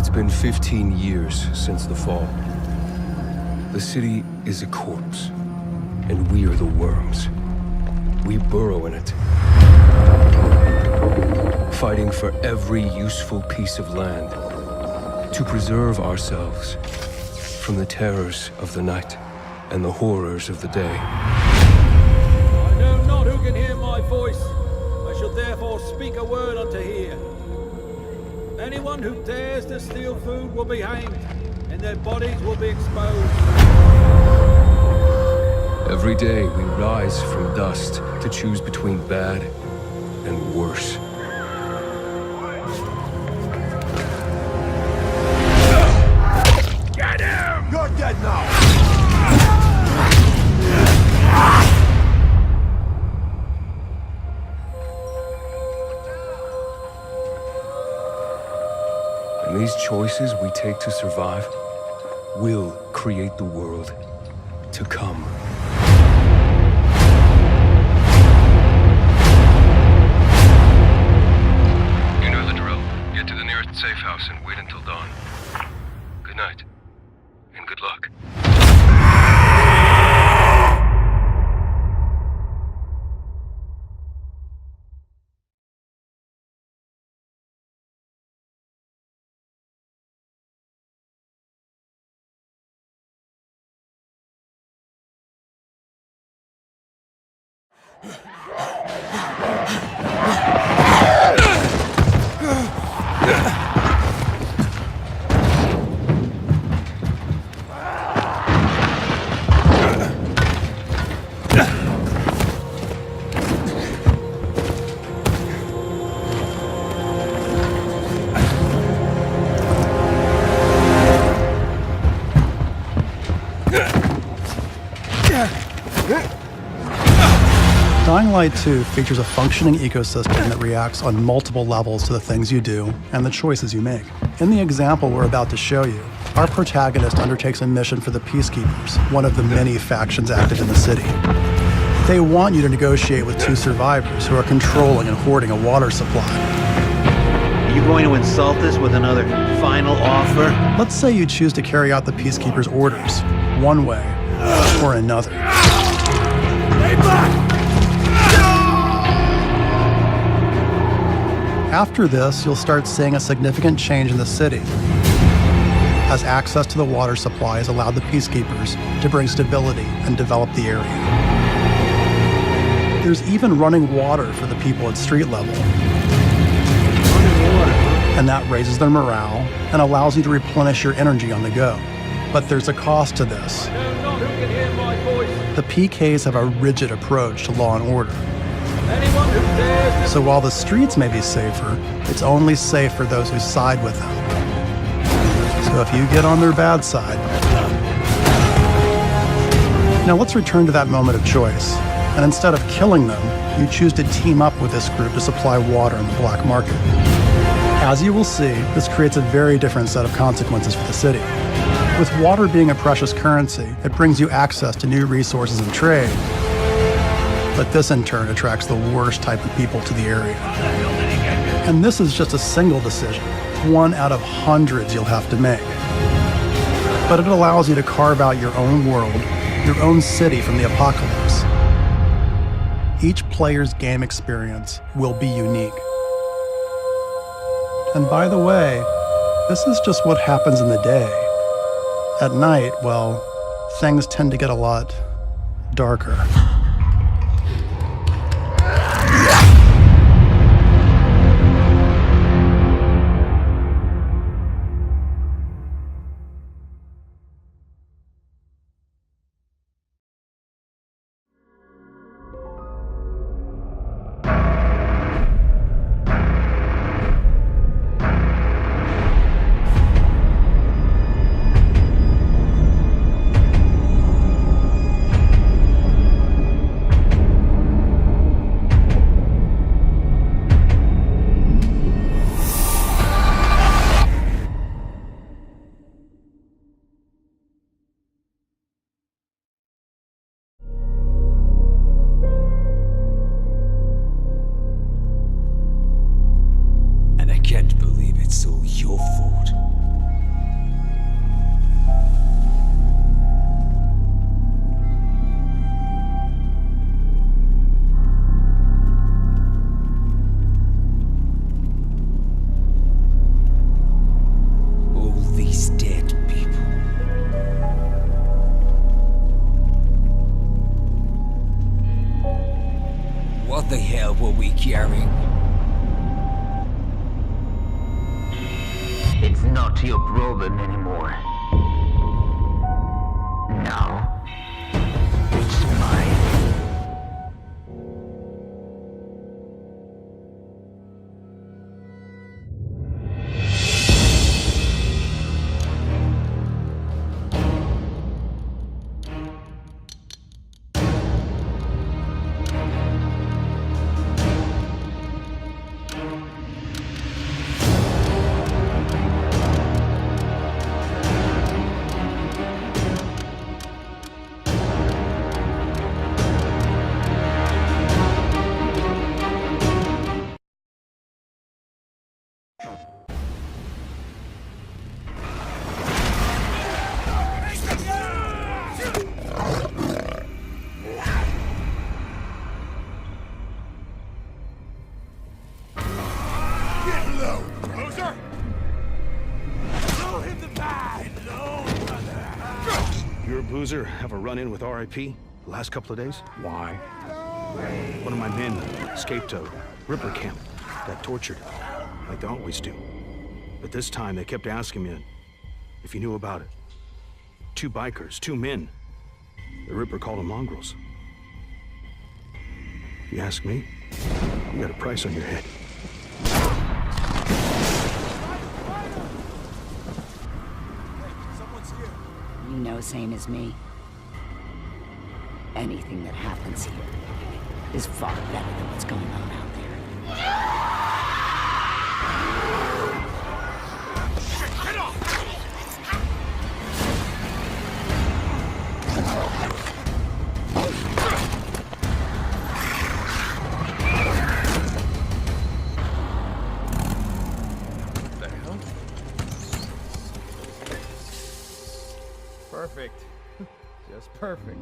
It's been 15 years since the fall. The city is a corpse, and we are the worms. We burrow in it, fighting for every useful piece of land to preserve ourselves from the terrors of the night and the horrors of the day. I know not who can hear my voice. I shall therefore speak a word unto hear. Anyone who dares to steal food will be hanged, and their bodies will be exposed. Every day we rise from dust to choose between bad and worse. Get him! You're dead now! And these choices we take to survive will create the world to come. You know the drill. Get to the nearest safe house and wait until dawn. Good night, and good luck. Dying Light 2 features a functioning ecosystem that reacts on multiple levels to the things you do and the choices you make. In the example we're about to show you, our protagonist undertakes a mission for the Peacekeepers, one of the many factions active in the city. They want you to negotiate with two survivors who are controlling and hoarding a water supply. Are you going to insult us with another final offer? Let's say you choose to carry out the Peacekeepers' orders, one way or another. Stay back! After this, you'll start seeing a significant change in the city, as access to the water supply has allowed the Peacekeepers to bring stability and develop the area. There's even running water for the people at street level. And that raises their morale and allows you to replenish your energy on the go. But there's a cost to this. I know not who can hear my voice. The PKs have a rigid approach to law and order. Anyone who dares to... So while the streets may be safer, it's only safe for those who side with them. So if you get on their bad side... Now let's return to that moment of choice. And instead of killing them, you choose to team up with this group to supply water in the black market. As you will see, this creates a very different set of consequences for the city. With water being a precious currency, it brings you access to new resources and trade. But this in turn attracts the worst type of people to the area. And this is just a single decision, one out of hundreds you'll have to make. But it allows you to carve out your own world, your own city from the apocalypse. Each player's game experience will be unique. And by the way, this is just what happens in the day. At night, well, things tend to get a lot darker. talk to your brother anymore. Now, it's mine. You or Boozer have a run-in with RIP the last couple of days? Why? One of my men escaped a Ripper camp, got tortured, like they always do. But this time they kept asking me if you knew about it. 2 bikers, 2 men. The Ripper called them mongrels. You ask me, you got a price on your head. You know same as me. Anything that happens here is far better than what's going on out there. Perfect. Just perfect.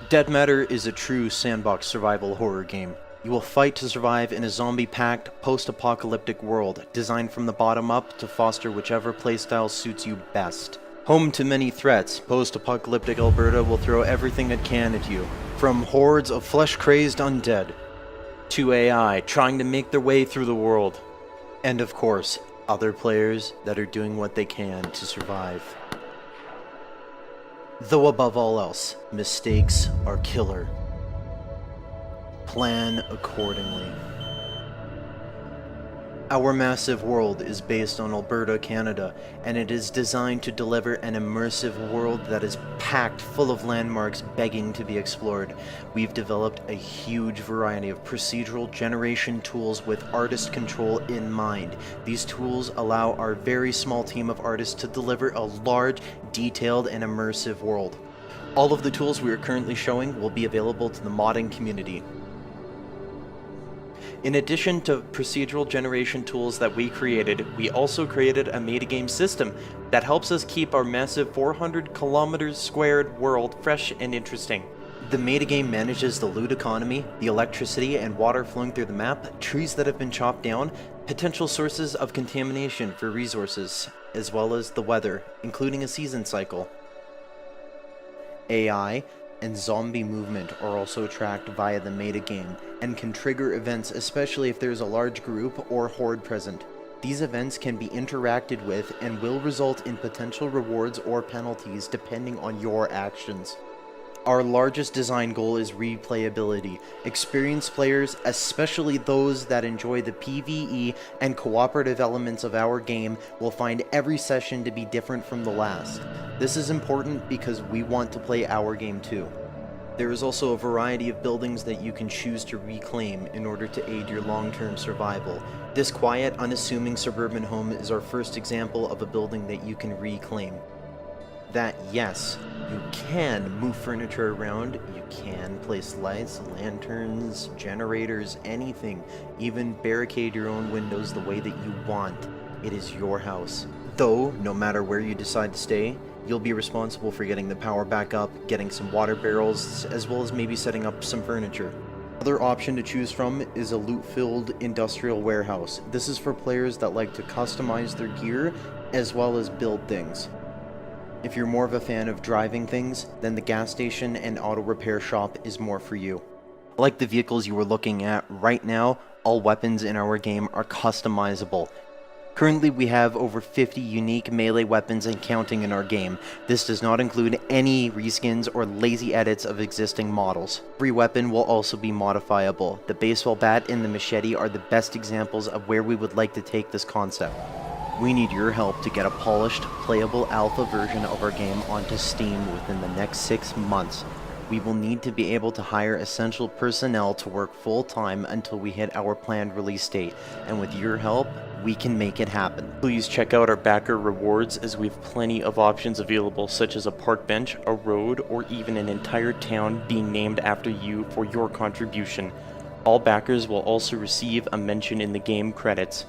Dead Matter is a true sandbox survival horror game. You will fight to survive in a zombie-packed, post-apocalyptic world, designed from the bottom up to foster whichever playstyle suits you best. Home to many threats, post-apocalyptic Alberta will throw everything it can at you, from hordes of flesh-crazed undead, to AI trying to make their way through the world, and of course, other players that are doing what they can to survive. Though above all else, mistakes are killer. Plan accordingly. Our massive world is based on Alberta, Canada, and it is designed to deliver an immersive world that is packed full of landmarks begging to be explored. We've developed a huge variety of procedural generation tools with artist control in mind. These tools allow our very small team of artists to deliver a large, detailed, and immersive world. All of the tools we are currently showing will be available to the modding community. In addition to procedural generation tools that we created, we also created a metagame system that helps us keep our massive 400 kilometers squared world fresh and interesting. The metagame manages the loot economy, the electricity and water flowing through the map, trees that have been chopped down, potential sources of contamination for resources, as well as the weather, including a season cycle. AI and zombie movement are also tracked via the metagame and can trigger events, especially if there's a large group or horde present. These events can be interacted with and will result in potential rewards or penalties depending on your actions. Our largest design goal is replayability. Experienced players, especially those that enjoy the PvE and cooperative elements of our game, will find every session to be different from the last. This is important because we want to play our game too. There is also a variety of buildings that you can choose to reclaim in order to aid your long-term survival. This quiet, unassuming suburban home is our first example of a building that you can reclaim. That, yes, you can move furniture around, you can place lights, lanterns, generators, anything, even barricade your own windows the way that you want. It is your house. Though, no matter where you decide to stay, you'll be responsible for getting the power back up, getting some water barrels, as well as maybe setting up some furniture. Another option to choose from is a loot-filled industrial warehouse. This is for players that like to customize their gear, as well as build things. If you're more of a fan of driving things, then the gas station and auto repair shop is more for you. Like the vehicles you were looking at right now, all weapons in our game are customizable. Currently we have over 50 unique melee weapons and counting in our game. This does not include any reskins or lazy edits of existing models. Every weapon will also be modifiable. The baseball bat and the machete are the best examples of where we would like to take this concept. We need your help to get a polished, playable alpha version of our game onto Steam within the next 6 months. We will need to be able to hire essential personnel to work full-time until we hit our planned release date, and with your help, we can make it happen. Please check out our backer rewards, as we have plenty of options available, such as a park bench, a road, or even an entire town being named after you for your contribution. All backers will also receive a mention in the game credits.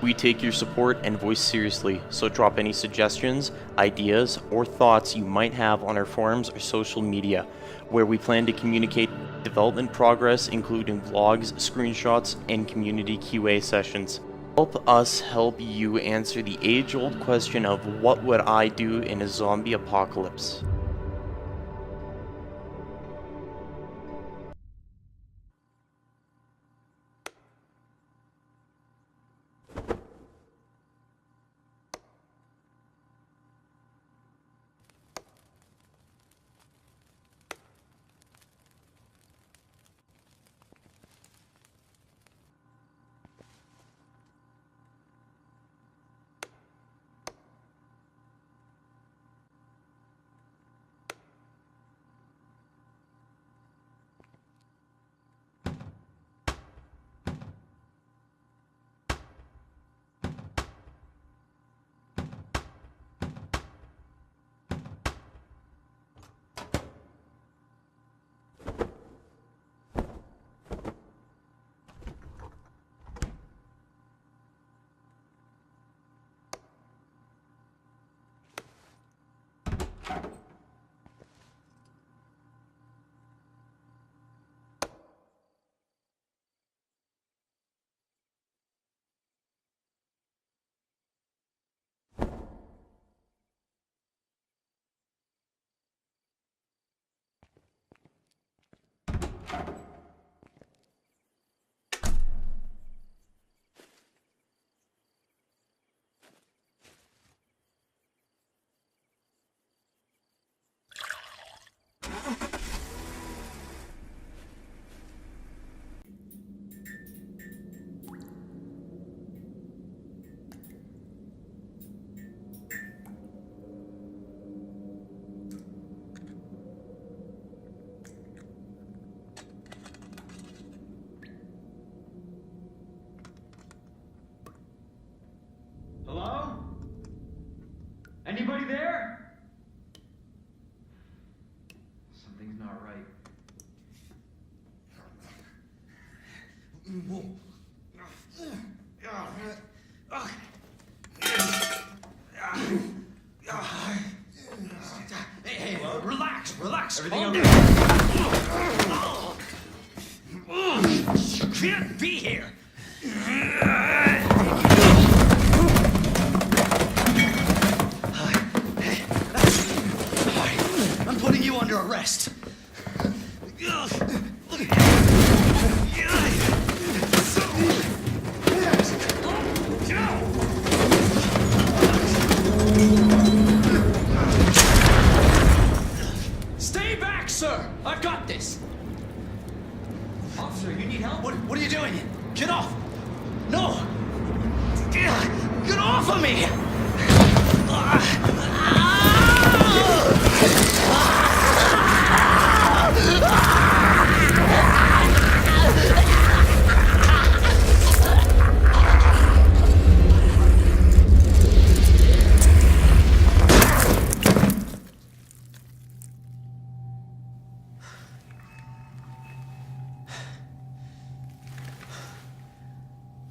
We take your support and voice seriously, so drop any suggestions, ideas, or thoughts you might have on our forums or social media, where we plan to communicate development progress, including vlogs, screenshots, and community QA sessions. Help us help you answer the age-old question of what would I do in a zombie apocalypse? not right. Hey, relax. Everything okay? You can't be here. I'm putting you under arrest. Stay back, sir! I've got this! Officer, you need help? What are you doing? Get off! No! Get off of me!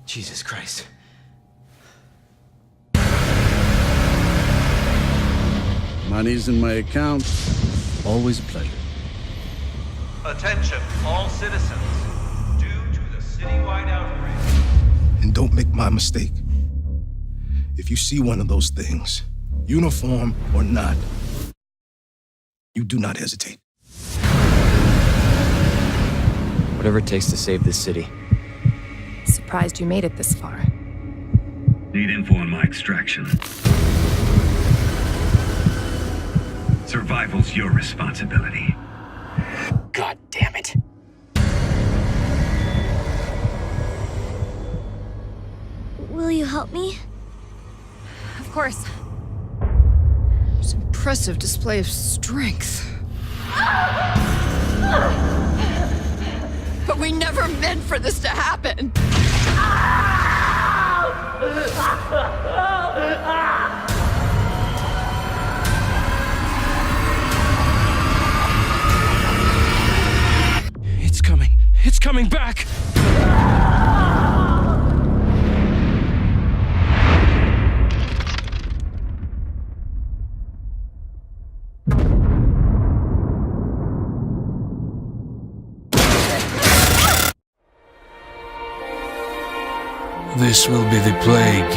Jesus Christ. Money's in my account. Always a pleasure. Attention, all citizens. Due to the citywide outbreak. And don't make my mistake. If you see one of those things, uniform or not, you do not hesitate. Whatever it takes to save this city. Surprised you made it this far. Need info on my extraction. Survival's your responsibility. God damn it. Will you help me? Of course. It's an impressive display of strength. But we never meant for this to happen. It's coming back! This will be the plague,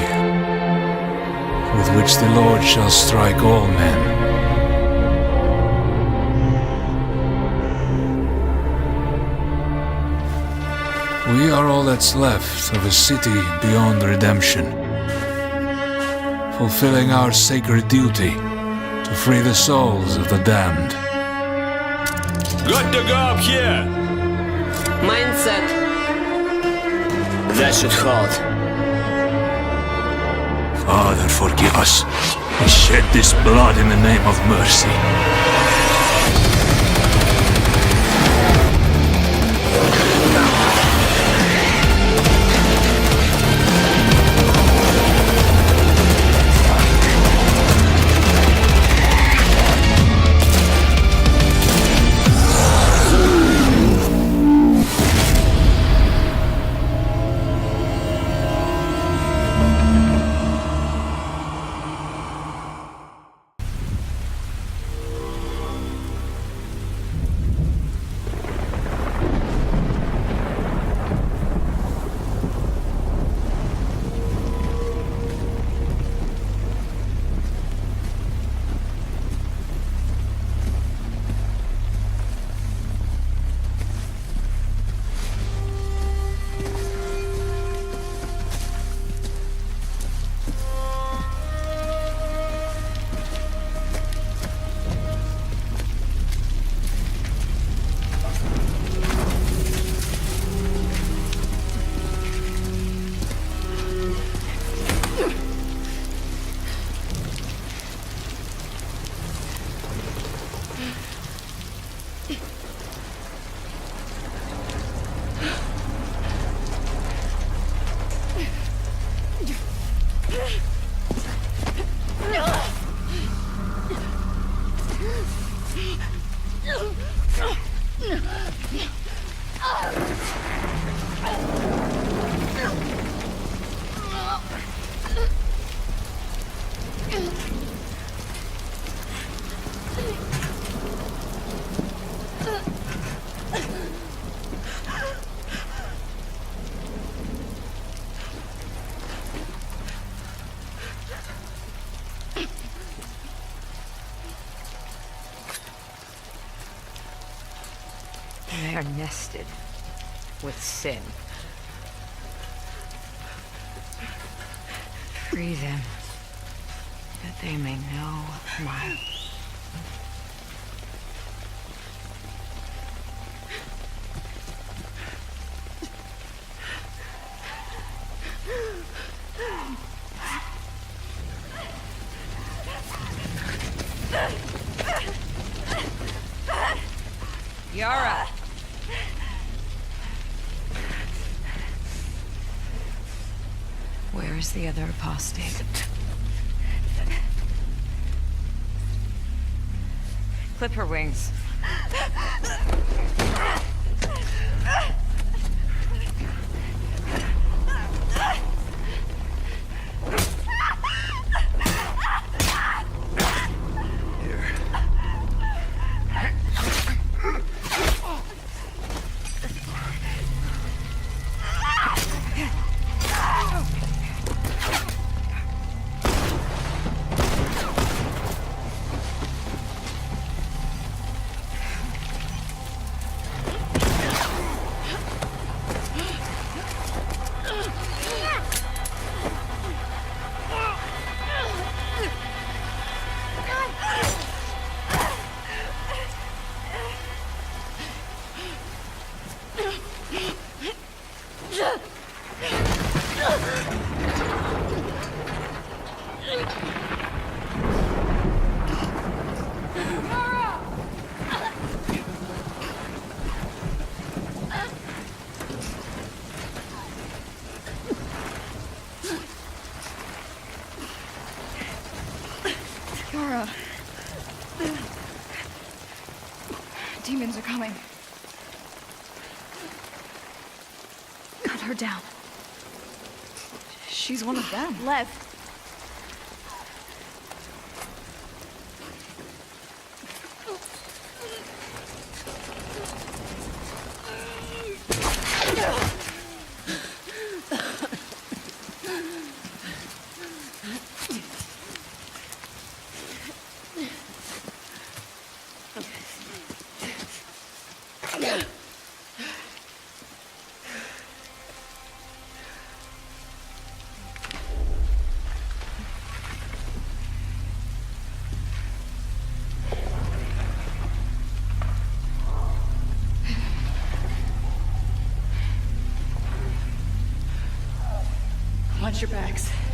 with which the Lord shall strike all men. We are all that's left of a city beyond redemption, fulfilling our sacred duty to free the souls of the damned. Good to go up here. Mindset. That should hold. Father, forgive us. We shed this blood in the name of mercy. They are nested with sin. Free them, that they may know my... Yara! Where is the other apostate? Clip her wings. Yara. Demons are coming. Cut her down. She's one of them. Lev. Watch your backs.